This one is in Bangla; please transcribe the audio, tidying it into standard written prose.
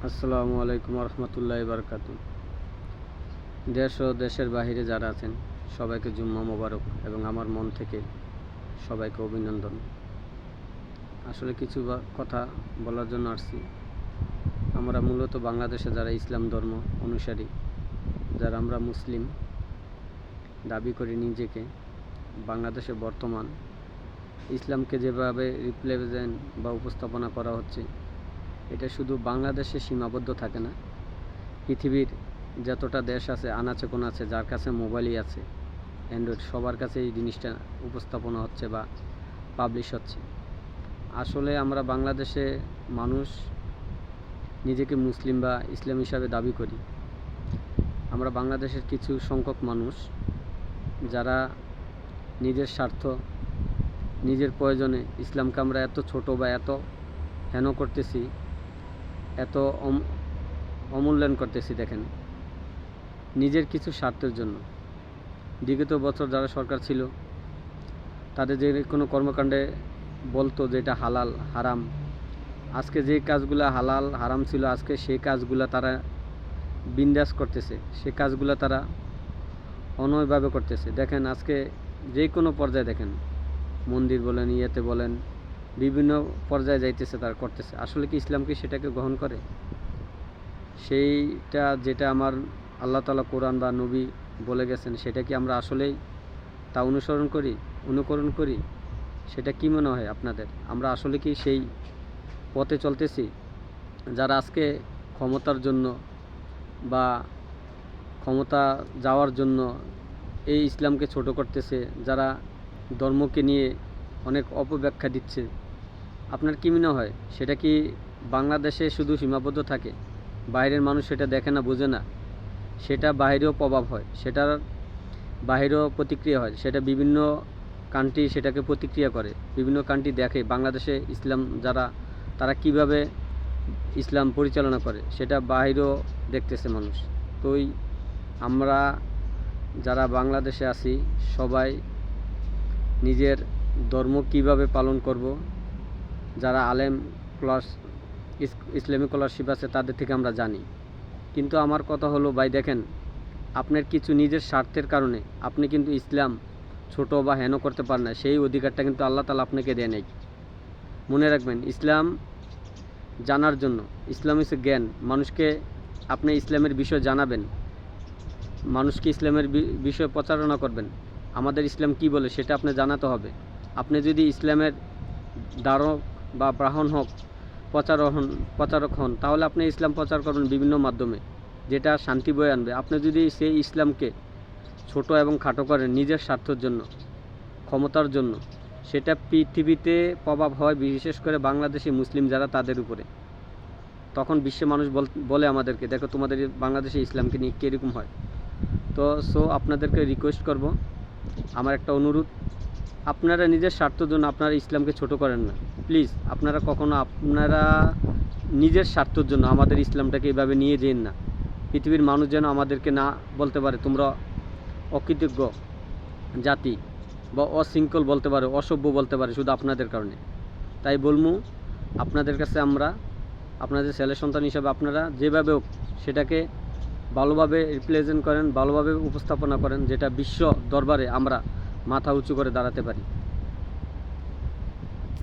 আসসালামু আলাইকুম রহমতুল্লাহি বারকাতু। দেশ ও দেশের বাহিরে যারা আছেন সবাইকে জুম্মা মোবারক এবং আমার মন থেকে সবাইকে অভিনন্দন। আসলে কিছু কথা বলার জন্য আসছি। আমরা মূলত বাংলাদেশে যারা ইসলাম ধর্ম অনুসারী, যারা আমরা মুসলিম দাবি করি নিজেকে, বাংলাদেশে বর্তমান ইসলামকে যেভাবে রিপ্রেজেন্ট বা উপস্থাপনা করা হচ্ছে, এটা শুধু বাংলাদেশে সীমাবদ্ধ থাকে না। পৃথিবীর যতটা দেশ আছে, আনাচে কোনাচে, যার কাছে মোবাইলই আছে, অ্যান্ড্রয়েড, সবার কাছে এই জিনিসটা উপস্থাপনা হচ্ছে বা পাবলিশ হচ্ছে। আসলে আমরা বাংলাদেশে মানুষ নিজেকে মুসলিম বা ইসলাম হিসাবে দাবি করি। আমরা বাংলাদেশের কিছু সংখ্যক মানুষ যারা নিজের স্বার্থ, নিজের প্রয়োজনে ইসলামকে আমরা এত ছোট বা এত হেন করতেছি, এত অমূল্যায়ন করতেছি। দেখেন, নিজের কিছু স্বার্থের জন্য বিগত বছর যারা সরকার ছিল, তাদের যে কোনো কর্মকাণ্ডে বলতো যে এটা হালাল হারাম। আজকে যে কাজগুলো হালাল হারাম ছিল, আজকে সেই কাজগুলো তারা বিন্দাস করতেছে, সে কাজগুলো তারা অন্যায়ভাবে করতেছে। দেখেন, আজকে যে কোনো পর্যায়ে দেখেন, মন্দির বলেন, ইয়েতে বলেন, বিভিন্ন পর্যায়ে যাইতেছে, তারা করতেছে। আসলে কি ইসলাম কি সেটাকে গ্রহণ করে? সেইটা যেটা আমার আল্লাহ তাআলা কোরআন বা নবী বলে গেছেন, সেটা কি আমরা আসলেই তা অনুকরণ করি? সেটা কি মনে হয় আপনাদের? আমরা আসলে কি সেই পথে চলতেছি? যারা আজকে ক্ষমতার জন্য বা ক্ষমতা যাওয়ার জন্য এই ইসলামকে ছোট করতেছে, যারা ধর্মকে নিয়ে অনেক অপব্যাখ্যা দিচ্ছে, আপনার কি মনে হয় সেটা কি বাংলাদেশে শুধু সীমাবদ্ধ থাকে? বাইরের মানুষ সেটা দেখে না, বোঝে না, সেটা বাইরেও প্রভাব হয়, সেটার বাইরেও প্রতিক্রিয়া হয়, সেটা বিভিন্ন কান্ট্রি সেটাকে প্রতিক্রিয়া করে, বিভিন্ন কান্ট্রি দেখে বাংলাদেশে ইসলাম যারা, তারা কিভাবে ইসলাম পরিচালনা করে, সেটা বাইরেও দেখতেছে মানুষ। তো আমরা যারা বাংলাদেশে আছি সবাই নিজের ধর্ম কিভাবে পালন করব, যারা আলেম ক্লাস ইসলামিক স্কলারশিপ আছে তাদের থেকে আমরা জানি। কিন্তু আমার কথা হলো, ভাই দেখেন, আপনার কিছু নিজের স্বার্থের কারণে আপনি কিন্তু ইসলাম ছোট বা হেন করতে পারেন না। সেই অধিকারটা কিন্তু আল্লাহ তাআলা আপনাকে দেয় নাই। মনে রাখবেন, ইসলাম জানার জন্য, ইসলাম হচ্ছে জ্ঞান। মানুষকে আপনি ইসলামের বিষয় জানাবেন, মানুষকে ইসলামের বিষয় প্রচারণা করবেন। আমাদের ইসলাম কি বলে সেটা আপনি জানাতে হবে। আপনি যদি ইসলামের ধারক বা ব্রাহ্মণ হোক, প্রচারক হন, তাহলে আপনি ইসলাম প্রচার করবেন বিভিন্ন মাধ্যমে, যেটা শান্তি বয়ে আনবে। আপনি যদি সেই ইসলামকে ছোট এবং খাটো করেন নিজের স্বার্থের জন্য, ক্ষমতার জন্য, সেটা পৃথিবীতে প্রভাব হয়, বিশেষ করে বাংলাদেশি মুসলিম যারা, তাদের উপরে। তখন বিশ্বে মানুষ বলে আমাদেরকে, দেখো তোমাদের বাংলাদেশে ইসলামকে নিয়ে কীরকম হয়। তো আপনাদেরকে রিকোয়েস্ট করব, আমার একটা অনুরোধ, আপনারা নিজের স্বার্থের জন্য আপনারা ইসলামকে ছোট করেন না প্লিজ। আপনারা কখনো আপনারা নিজের স্বার্থের জন্য আমাদের ইসলামটাকে এভাবে নিয়ে যেন না। পৃথিবীর মানুষ যেন আমাদেরকে না বলতে পারে তোমরা অকৃতজ্ঞ জাতি বা অশৃঙ্খল বলতে পারে, অসভ্য বলতে পারে, শুধু আপনাদের কারণে। তাই বলবো, আপনাদের কাছে আমরা, আপনাদের ছেলে সন্তান হিসাবে, আপনারা যেভাবে হোক সেটাকে ভালোভাবে রিপ্রেজেন্ট করেন, ভালোভাবে উপস্থাপনা করেন, যেটা বিশ্ব দরবারে আমরা মাথা উঁচু করে দাঁড়াতে পারি।